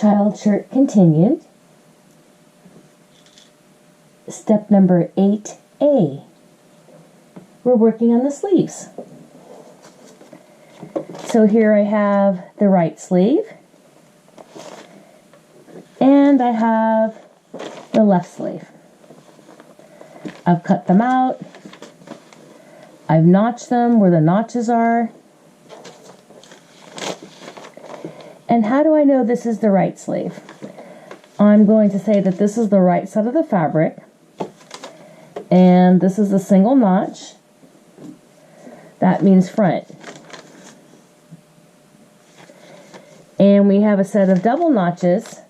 Child shirt continued. Step number 8A. We're working on the sleeves. So here I have the right sleeve, and I have the left sleeve. I've cut them out. I've notched them where the notches are. And how do I know this is the right sleeve? I'm going to say that this is the right side of the fabric, and this is a single notch. That means front. And we have a set of double notches.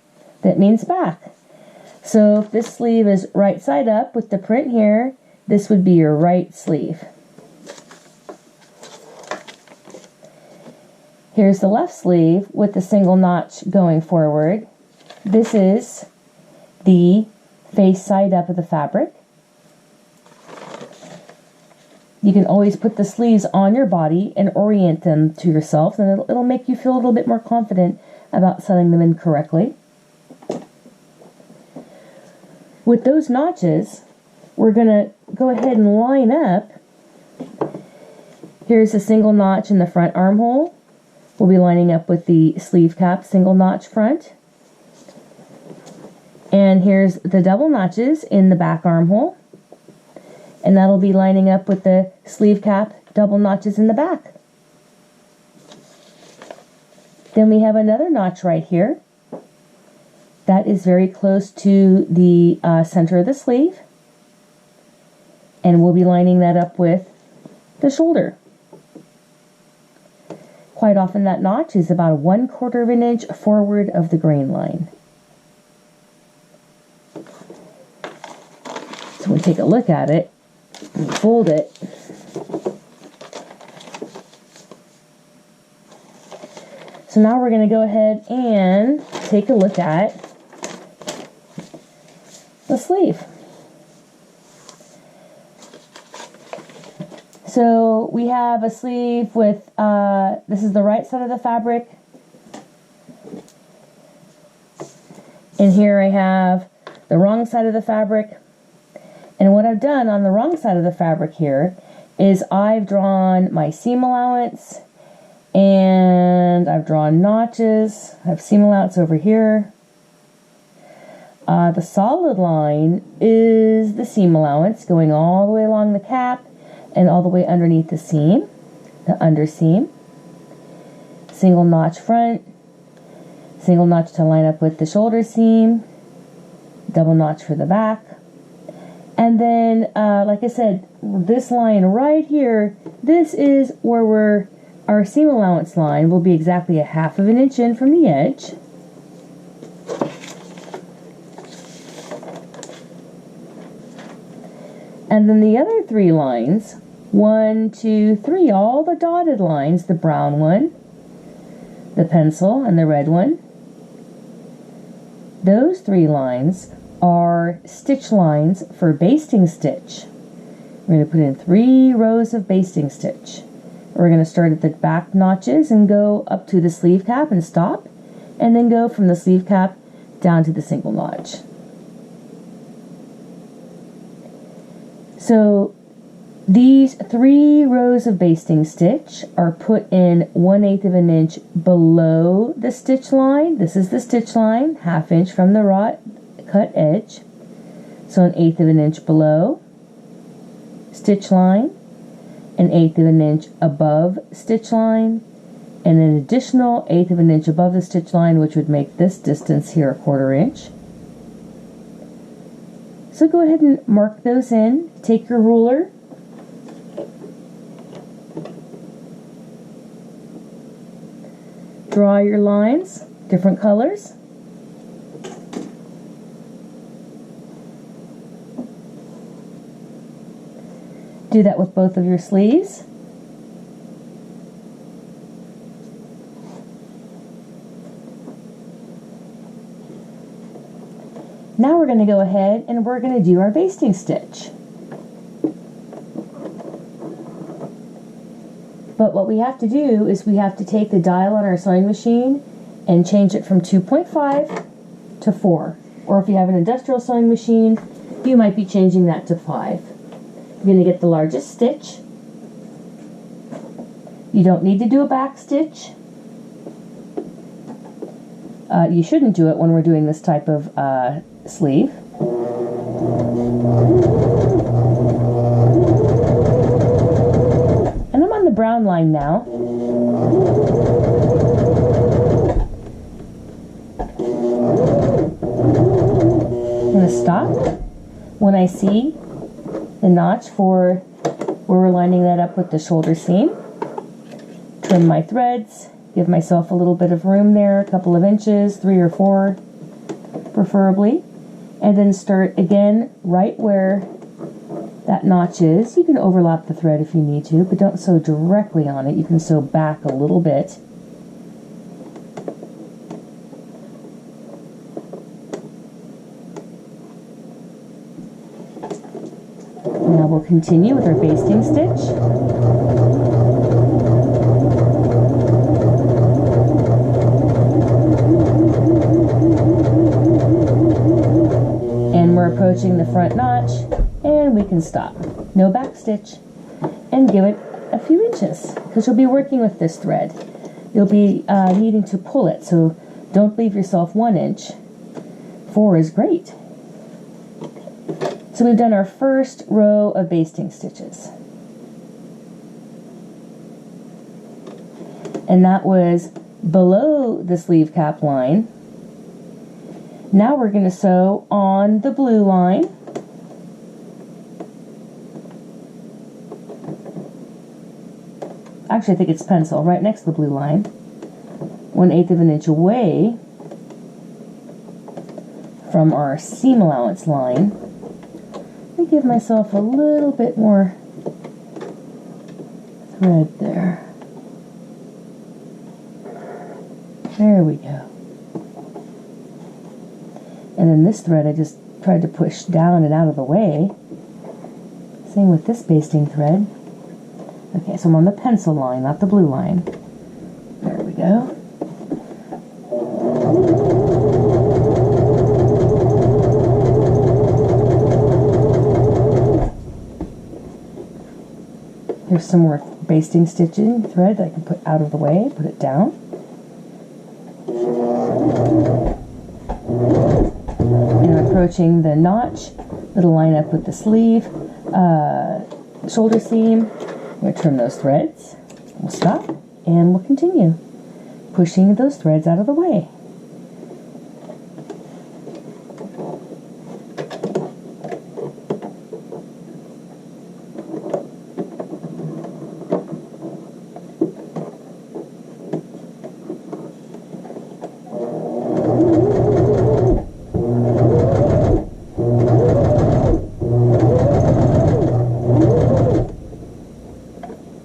That means back. So if this sleeve is right side up with the print here, this would be your right sleeve. Here's the left sleeve with the single notch going forward. This is the face side up of the fabric. You can always put the sleeves on your body and orient them to yourself, and it'll make you feel a little bit more confident about sewing them in correctly. With those notches, we're going to go ahead and line up. Here's a single notch in the front armhole. We'll be lining up with the sleeve cap single notch front. And here's the double notches in the back armhole. And that'll be lining up with the sleeve cap double notches in the back. Then we have another notch right here. That is very close to the center of the sleeve. And we'll be lining that up with the shoulder. Quite often that notch is about 1/4 of an inch forward of the grain line. So we'll take a look at it and fold it. So now we're going to go ahead and take a look at the sleeve. So we have a sleeve with, this is the right side of the fabric. And here I have the wrong side of the fabric. And what I've done on the wrong side of the fabric here is I've drawn my seam allowance, and I've drawn notches. I have seam allowance over here. The solid line is the seam allowance going all the way along the cap and all the way underneath the seam, the underseam. Single notch front, single notch to line up with the shoulder seam, double notch for the back. And then, like I said, this line right here, this is where our seam allowance line will be exactly 1/2 of an inch in from the edge. And then the other 3 lines, 1, 2, 3, all the dotted lines, the brown one, the pencil, and the red one, those 3 lines are stitch lines for basting stitch. We're going to put in 3 rows of basting stitch. We're going to start at the back notches and go up to the sleeve cap and stop, and then go from the sleeve cap down to the single notch. So these 3 rows of basting stitch are put in 1/8 of an inch below the stitch line. This is the stitch line, 1/2 inch from the raw cut edge. So 1/8 of an inch below stitch line, 1/8 of an inch above stitch line, and an additional 1/8 of an inch above the stitch line, which would make this distance here 1/4 inch. So go ahead and mark those in. Take your ruler, draw your lines, different colors. Do that with both of your sleeves. Now we're going to go ahead and we're going to do our basting stitch. But what we have to do is we have to take the dial on our sewing machine and change it from 2.5 to 4. Or if you have an industrial sewing machine, you might be changing that to 5. You're going to get the largest stitch. You don't need to do a back stitch. You shouldn't do it when we're doing this type of sleeve. And I'm on the brown line now. I'm going to stop when I see the notch for where we're lining that up with the shoulder seam. Trim my threads, give myself a little bit of room there, a couple of inches, 3 or 4 preferably, and then start again right where that notch is. You can overlap the thread if you need to, but don't sew directly on it. You can sew back a little bit. Now we'll continue with our basting stitch. And we're approaching the front notch, and we can stop. No back stitch, and give it a few inches, because you'll be working with this thread. You'll be needing to pull it, so don't leave yourself 1 inch. 4 is great. So we've done our first row of basting stitches. And that was below the sleeve cap line. Now we're going to sew on the blue line. Actually, I think it's pencil, right next to the blue line. 1/8 of an inch away from our seam allowance line. Give myself a little bit more thread there. There we go. And then this thread I just tried to push down and out of the way. Same with this basting thread. Okay, so I'm on the pencil line, not the blue line. There we go. Here's some more basting stitching thread that I can put out of the way, put it down. And I'm approaching the notch that'll line up with the sleeve, shoulder seam. I'm going to trim those threads. We'll stop and we'll continue pushing those threads out of the way.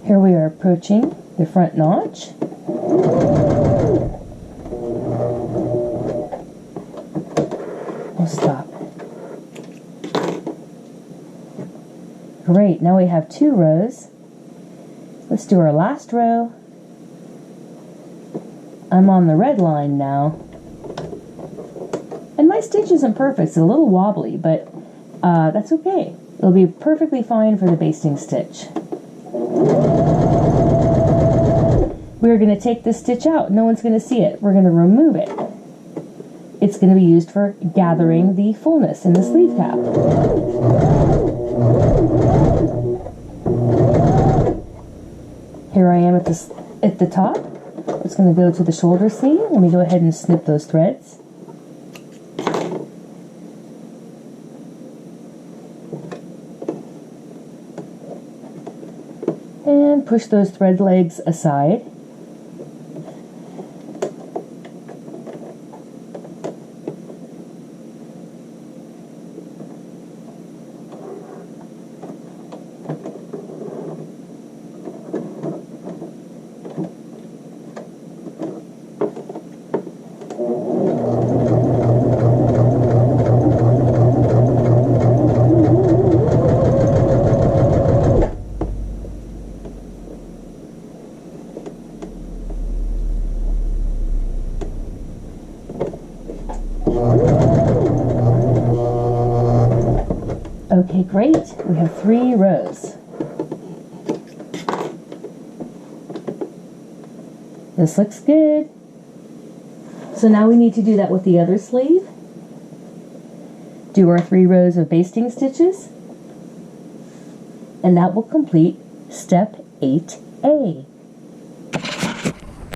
Here we are approaching the front notch. We'll stop. Great, now we have 2 rows. Let's do our last row. I'm on the red line now. And my stitch isn't perfect, it's a little wobbly, but that's okay. It'll be perfectly fine for the basting stitch. We're going to take this stitch out. No one's going to see it. We're going to remove it. It's going to be used for gathering the fullness in the sleeve cap. Here I am at the top. It's going to go to the shoulder seam. Let me go ahead and snip those threads. And push those thread legs aside. Okay, great. We have 3 rows. This looks good. So now we need to do that with the other sleeve. Do our 3 rows of basting stitches. And that will complete step 8A.